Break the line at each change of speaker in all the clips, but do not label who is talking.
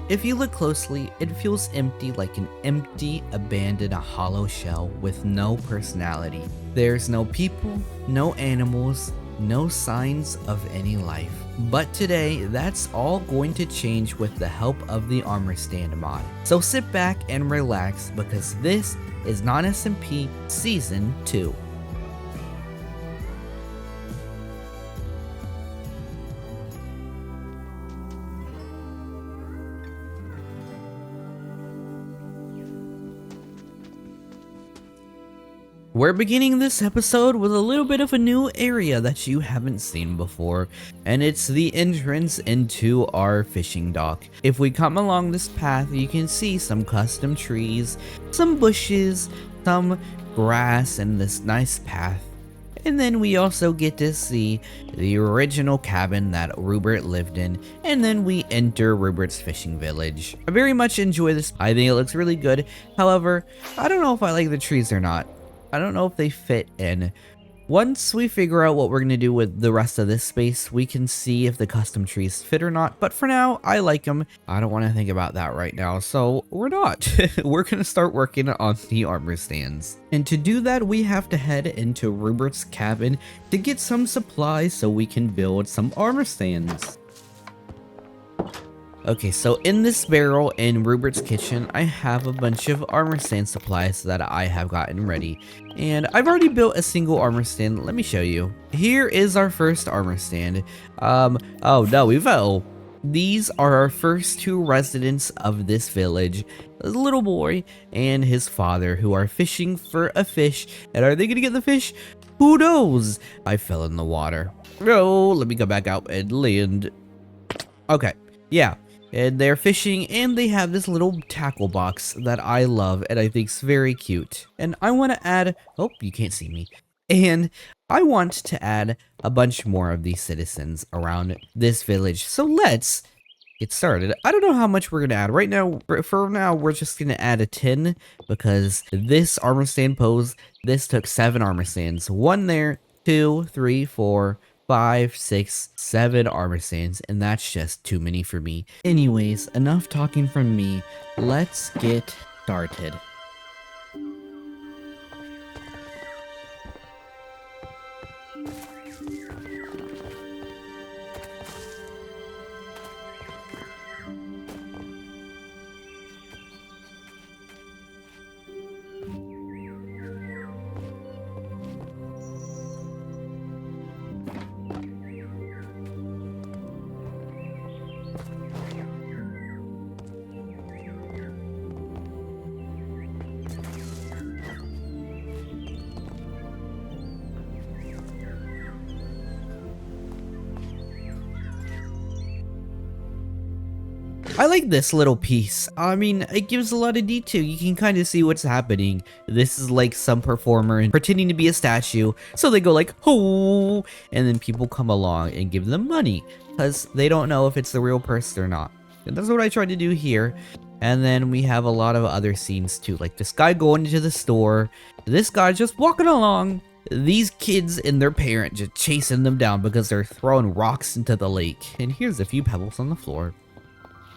If you look closely, it feels empty, like an empty, abandoned, hollow shell with no personality. There's no people, no animals, no signs of any life. But today, that's all going to change with the help of the Armor Stand mod. So sit back and relax, because this is NonSMP Season 2. We're beginning this episode with a little bit of a new area that you haven't seen before, and it's the entrance into our fishing dock. If we come along this path, you can see some custom trees, some bushes, some grass, and this nice path. And then we also get to see the original cabin that Ruburt lived in, and then we enter Ruburt's fishing village. I very much enjoy this. I think it looks really good. However, I don't know if I like the trees or not. I don't know if they fit in. Once we figure out what we're going to do with the rest of this space, we can see if the custom trees fit or not. But for now, I like them. I don't want to think about that right now, so we're not. We're going to start working on the armor stands. And to do that, we have to head into Ruburt's cabin to get some supplies so we can build some armor stands. Okay, so in this barrel in Ruburt's kitchen, I have a bunch of armor stand supplies that I have gotten ready. And I've already built a single armor stand. Let me show you. Here is our first armor stand. Oh no, we fell. These are our first two residents of this village. A little boy and his father who are fishing for a fish. And are they gonna get the fish? Who knows? I fell in the water. Oh, let me go back out and land. Okay, yeah. And they're fishing, and they have this little tackle box that I love and I think's very cute. And I want to add, oh, you can't see me. And I want to add a bunch more of these citizens around this village. So let's get started. I don't know how much we're going to add. Right now, for now, we're just going to add a 10 because this armor stand pose, this took 7 armor stands. 1 there, 2, 3, 4, 5, 6, 7 armor stands, and that's just too many for me. Anyways, enough talking from me. Let's get started. I like this little piece. I mean, it gives a lot of detail. You can kind of see what's happening. This is like some performer pretending to be a statue. So they go like, oh, and then people come along and give them money because they don't know if it's the real person or not. And that's what I tried to do here. And then we have a lot of other scenes too, like this guy going into the store, this guy just walking along, these kids and their parent just chasing them down because they're throwing rocks into the lake. And here's a few pebbles on the floor.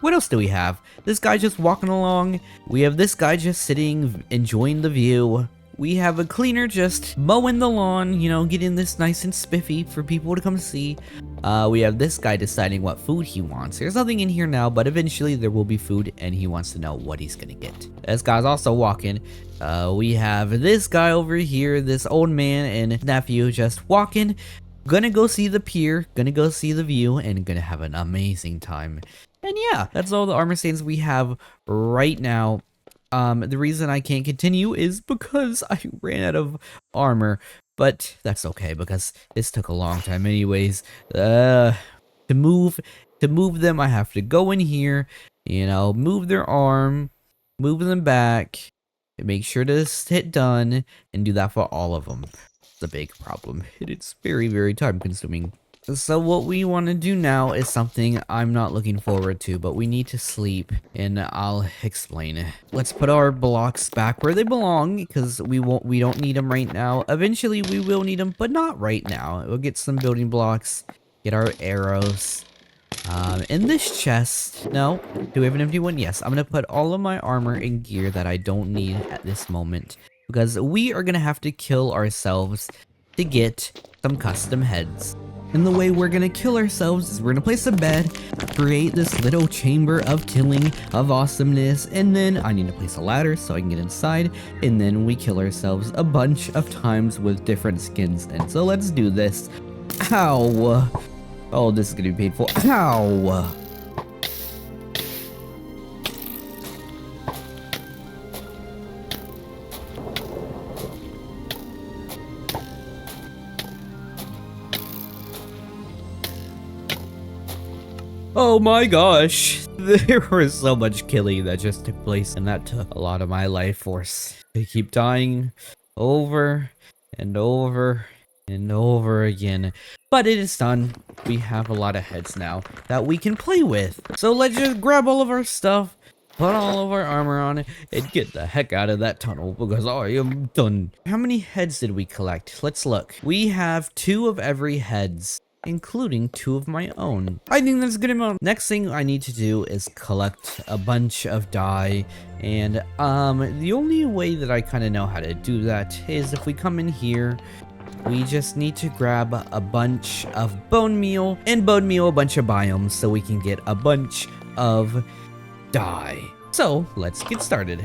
What else do we have? This guy just walking along. We have this guy just sitting, enjoying the view. We have a cleaner just mowing the lawn, you know, getting this nice and spiffy for people to come see. We have this guy deciding what food he wants. There's nothing in here now, but eventually there will be food, and he wants to know what he's gonna get. This guy's also walking. We have this guy over here, this old man and nephew just walking. Gonna go see the pier, gonna go see the view, and gonna have an amazing time. And yeah, that's all the armor stands we have right now. The reason I can't continue is because I ran out of armor, but that's okay because this took a long time anyways. To move them, I have to go in here, you know, move their arm, move them back, and make sure to hit done, and do that for all of them. It's a big problem. It's very, very time consuming. So what we want to do now is something I'm not looking forward to, but we need to sleep, and I'll explain. Let's put our blocks back where they belong, because we don't need them right now. Eventually we will need them, but not right now. We'll get some building blocks, get our arrows, In this chest, no. Do we have an empty one? Yes. I'm gonna put all of my armor and gear that I don't need at this moment, because we are gonna have to kill ourselves to get some custom heads. And the way we're gonna kill ourselves is we're gonna place a bed, create this little chamber of killing, of awesomeness, and then I need to place a ladder so I can get inside, and then we kill ourselves a bunch of times with different skins. And so let's do this. Ow! Oh, this is gonna be painful. Ow! Oh my gosh, there was so much killing that just took place, and that took a lot of my life force. They keep dying over and over and over again. But it is done. We have a lot of heads now that we can play with. So let's just grab all of our stuff, put all of our armor on, and get the heck out of that tunnel, because I am done. How many heads did we collect? Let's look. We have 2 of every heads, including 2 of my own. I think that's a good amount. Next thing I need to do is collect a bunch of dye, and the only way that I kind of know how to do that is if we come in here, we just need to grab a bunch of bone meal, and bone meal a bunch of biomes so we can get a bunch of dye. So let's get started.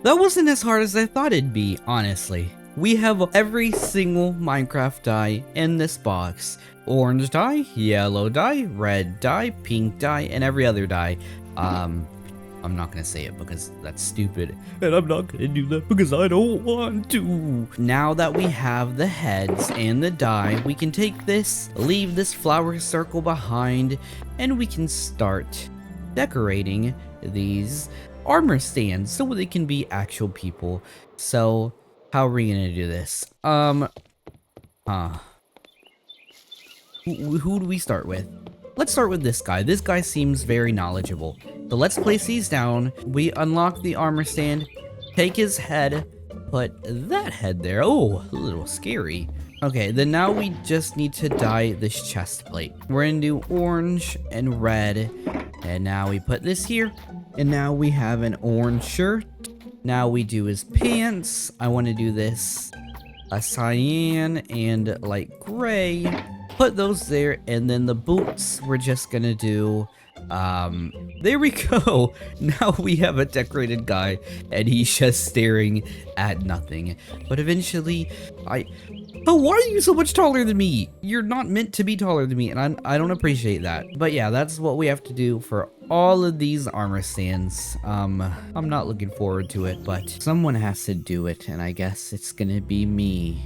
That wasn't as hard as I thought it'd be, honestly. We have every single Minecraft dye in this box. Orange dye, yellow dye, red dye, pink dye, and every other dye. I'm not gonna say it because that's stupid, and I'm not gonna do that because I don't want to. Now that we have the heads and the dye, we can take this, leave this flower circle behind, and we can start decorating these armor stands so they can be actual people. So how are we gonna do this? Who do we start with? Let's start with this guy. This guy seems very knowledgeable. So let's place these down. We unlock the armor stand, take his head, put that head there. Oh, a little scary. Okay, then now we just need to dye this chest plate. We're gonna do orange and red. And now we put this here. And now we have an orange shirt. Now we do his pants. I want to do this a cyan and light gray. Put those there, and then the boots we're just gonna do there we go. Now we have a decorated guy and he's just staring at nothing. But eventually oh, why are you so much taller than me? You're not meant to be taller than me, and I don't appreciate that. But yeah, that's what we have to do for all of these armor stands. I'm not looking forward to it, but someone has to do it, and I guess it's gonna be me.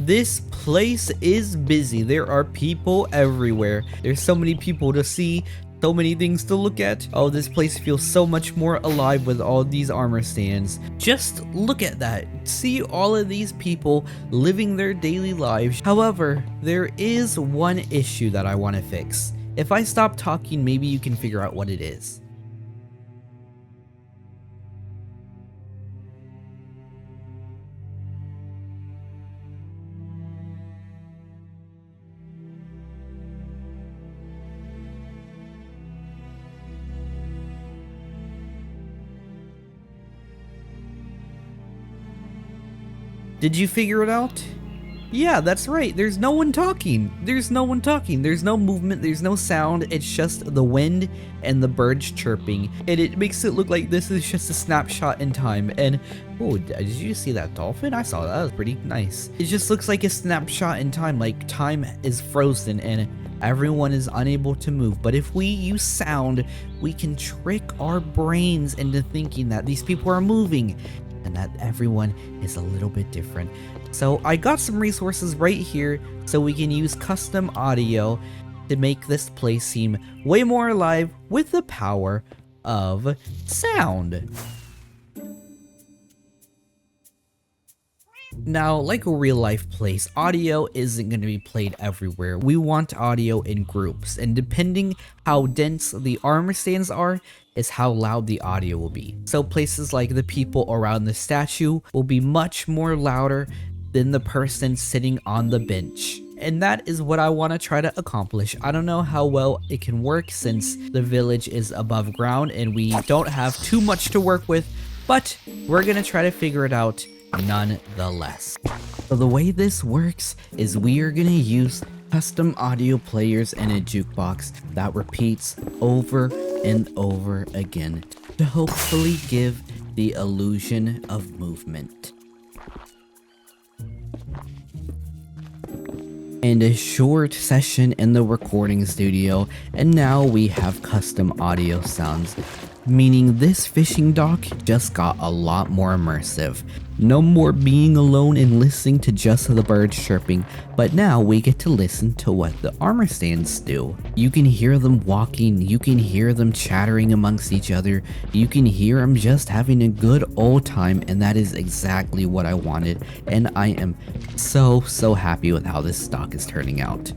This place is busy. There are people everywhere. There's so many people to see, so many things to look at. Oh, this place feels so much more alive with all these armor stands. Just look at that. See all of these people living their daily lives. However, there is one issue that I want to fix. If I stop talking, maybe you can figure out what it is. Did you figure it out? Yeah, that's right. There's no one talking. There's no one talking. There's no movement. There's no sound. It's just the wind and the birds chirping. And it makes it look like this is just a snapshot in time. And, oh, did you see that dolphin? I saw that. That was pretty nice. It just looks like a snapshot in time. Like time is frozen and everyone is unable to move. But if we use sound, we can trick our brains into thinking that these people are moving and that everyone is a little bit different. So I got some resources right here so we can use custom audio to make this place seem way more alive with the power of sound. Now, like a real life place, audio isn't going to be played everywhere. We want audio in groups, and depending how dense the armor stands are, is how loud the audio will be. So places like the people around the statue will be much more louder than the person sitting on the bench. And that is what I want to try to accomplish. I don't know how well it can work since the village is above ground and we don't have too much to work with, but we're going to try to figure it out nonetheless. So the way this works is we are going to use custom audio players and a jukebox that repeats over and over again to hopefully give the illusion of movement. And a short session in the recording studio, and now we have custom audio sounds, meaning this fishing dock just got a lot more immersive. No more being alone and listening to just the birds chirping, but now we get to listen to what the armor stands do. You can hear them walking, you can hear them chattering amongst each other, you can hear them just having a good old time, and that is exactly what I wanted, and I am so happy with how this stock is turning out.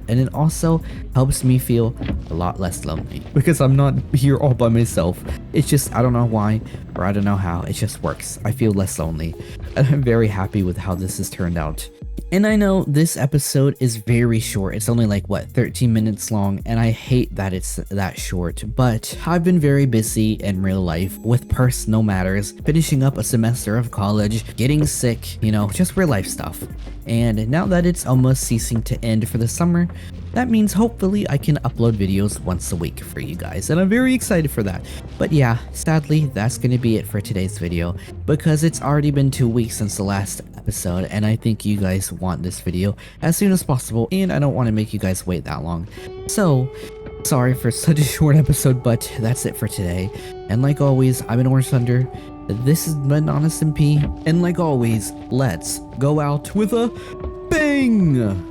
And it also helps me feel a lot less lonely because I'm not here all by myself. It's just, I don't know why or I don't know how, it just works. I feel less lonely and I'm very happy with how this has turned out. And I know this episode is very short. It's only like, what, 13 minutes long, and I hate that it's that short, but I've been very busy in real life with personal matters, finishing up a semester of college, getting sick, you know, just real life stuff. And now that it's almost ceasing to end for the summer, that means hopefully I can upload videos once a week for you guys, and I'm very excited for that. But yeah, sadly, that's going to be it for today's video, because it's already been 2 weeks since the last episode, and I think you guys want this video as soon as possible, and I don't want to make you guys wait that long. So, sorry for such a short episode, but that's it for today. And like always, I've been OrngeThundr, this has been NonSMP, and like always, let's go out with a bang!